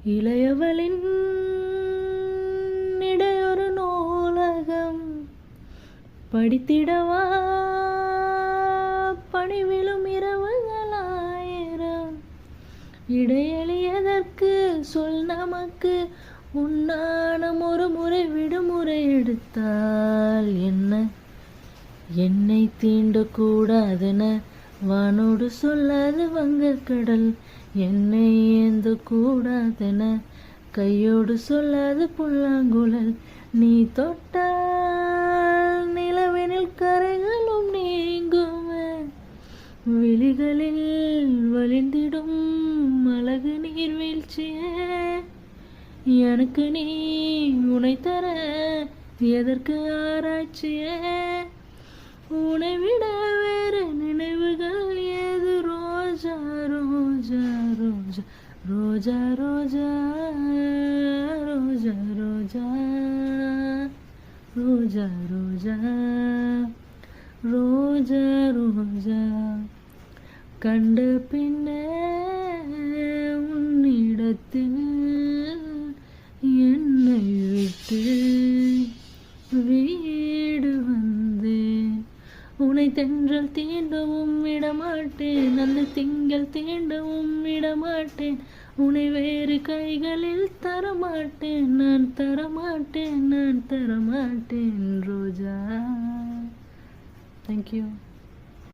இளையவளின் இடையொரு நூலகம் படித்திடவா பணிவிலும் இரவுகளாயிரம் இடையெளியதற்கு சொல் நமக்கு உன்னானம் ஒரு முறை விடுமுறை எடுத்தால் என்ன என்னை தீண்டக்கூடாதென வானோடு சொல்லாது வங்கக்கடல் என்னை ஏந்த கூடாதென கையோடு சொல்லாது புல்லாங்குழல் நீ தொட்டால் நிலவெனில் கரைகளும் நீங்குமே விழிகளில் வலிந்திடும் அழகு நீர்வீழ்ச்சியே எனக்கு நீ உனை தர எதற்கு ஆராய்ச்சியே உனை விட வேறு நினைவுகள் ஏது ரோஜா ரோஜா ரோஜா ரோஜா ரோஜா ரோஜா ரோஜா ரோஜா ரோஜா ரோஜா ரோஜா கண்ட பின்னே உன்னிடத்தில் என்னை விட்டு வீடு வந்தேன் உனை தென்றல் தீண்டவும் விடமாட்டேன் அந்த திங்கள் தீண்டவும் விடமாட்டேன் உனை வேறு கைகளில் தரமாட்டேன் நான் தரமாட்டேன் ரோஜா. Thank you.